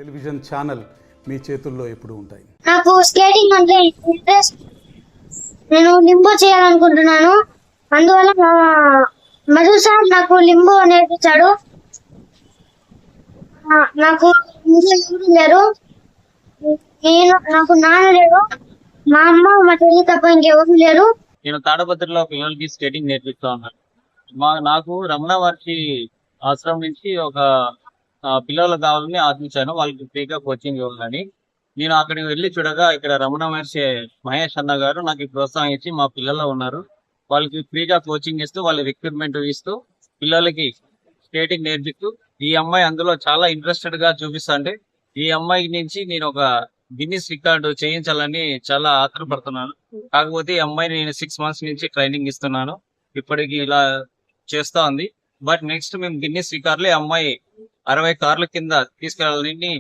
Television channel మీ చేతుల్లో ఎప్పుడు ఉంటాయి. నాకు స్కేటింగ్ అంటే ఇంట్రెస్ట్. నేను లింబో చేయాలనుకుంటున్నాను. అందువల్ల మధు సార్ నాకు లింబో నేర్పించాడు. నాకు ఇంట్లో ఎవరు లేరు. నాకు నాన్న లేరు, మా అమ్మ మా చెల్లి తప్ప ఇంకెవరు లేరు. నేను తాడపత్రిలో పిల్లలకి స్కేటింగ్ నేర్పిస్తా ఉన్నాను. నాకు రమణ మహర్షి ఆశ్రమం నుంచి ఒక పిల్లలు కావాలని ఆశించాను, వాళ్ళకి ఫ్రీగా కోచింగ్ ఇవ్వాలని. నేను అక్కడికి వెళ్ళి చూడగా ఇక్కడ రమణ మహర్షి మహేష్ అన్న గారు నాకు ప్రోత్సాహం ఇచ్చి మా పిల్లలు ఉన్నారు, వాళ్ళకి ఫ్రీగా కోచింగ్ ఇస్తూ వాళ్ళ రిక్రూట్మెంట్ ఇస్తూ పిల్లలకి స్కేటింగ్ నేర్పిస్తూ ఈ అమ్మాయి అందులో చాలా ఇంట్రెస్టెడ్ గా చూపిస్తాంటే ఈ అమ్మాయి నుంచి నేను ఒక గిన్నిస్ రికార్డు చేయించాలని చాలా ఆత్రపడుతున్నాను. కాకపోతే ఈ అమ్మాయిని నేను 6 months నుంచి ట్రైనింగ్ ఇస్తున్నాను, ఇప్పటికి ఇలా చేస్తా ఉంది. బట్ నెక్స్ట్ మేము గిన్నిస్ రికార్డులో ఈ అమ్మాయి 60 కార్ల కింద తీసుకెళ్ళాలని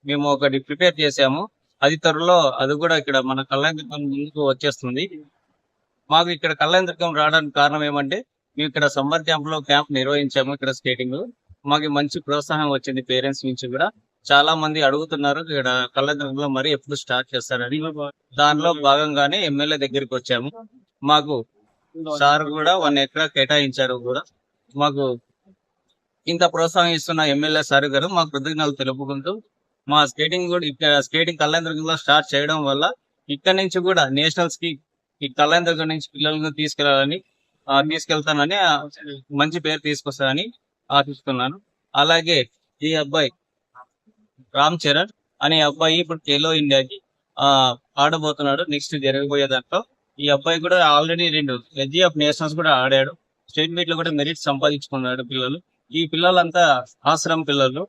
మేము ఒకటి ప్రిపేర్ చేసాము. అది త్వరలో అది కూడా ఇక్కడ మన కళ్యాణదుర్గం ముందుకు వచ్చేస్తుంది. మాకు ఇక్కడ కళ్యాణదుర్గం రావడానికి కారణం ఏమంటే మేము ఇక్కడ సమ్మర్ క్యాంప్ నిర్వహించాము. ఇక్కడ స్కేటింగ్ మాకు మంచి ప్రోత్సాహం వచ్చింది పేరెంట్స్ నుంచి కూడా. చాలా మంది అడుగుతున్నారు ఇక్కడ కళ్యాణదుర్గంలో మరి ఎప్పుడు స్టార్ట్ చేస్తారని. దానిలో భాగంగానే ఎమ్మెల్యే దగ్గరికి వచ్చాము. మాకు సార్ కూడా 1 acre కేటాయించారు కూడా. మాకు ఇంత ప్రోత్సాహం ఇస్తున్న ఎమ్మెల్యే సార్ గారు మాకు కృతజ్ఞతలు తెలుపుకుంటూ మా స్కేటింగ్ కూడా ఇక్కడ స్కేటింగ్ కళ్యాణదుర్గంలో స్టార్ట్ చేయడం వల్ల ఇక్కడ నుంచి కూడా నేషనల్స్ కి ఈ కళ్యాణదుర్గం నుంచి పిల్లలను తీసుకెళ్తానని మంచి పేరు తీసుకొస్తానని ఆశిస్తున్నాను. అలాగే ఈ అబ్బాయి రామ్ చరణ్ అనే అబ్బాయి ఇప్పుడు ఖేలో ఇండియాకి ఆడబోతున్నాడు నెక్స్ట్ జరగబోయే దాంట్లో. ఈ అబ్బాయి కూడా ఆల్రెడీ 2 ఎస్జీఎఫ్ నేషనల్స్ కూడా ఆడాడు, స్టేట్ మీట్ లో కూడా మెరిట్ సంపాదించుకున్నాడు పిల్లలు. ఈ పిల్లలంతా ఆశ్రమం పిల్లలు.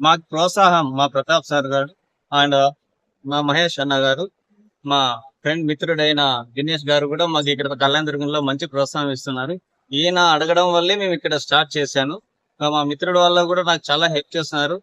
మాకు ప్రోత్సాహం మా ప్రతాప్ సార్ గారు అండ్ మా మహేష్ అన్న గారు, మా ఫ్రెండ్ మిత్రుడైన దినేష్ గారు కూడా మాకు ఇక్కడ కళ్యాణదుర్గంలో మంచి ప్రోత్సాహం ఇస్తున్నారు. ఈయన అడగడం వల్లే మేము ఇక్కడ స్టార్ట్ చేశాను. మా మిత్రుడు వల్ల కూడా నాకు చాలా హెల్ప్ చేస్తున్నారు.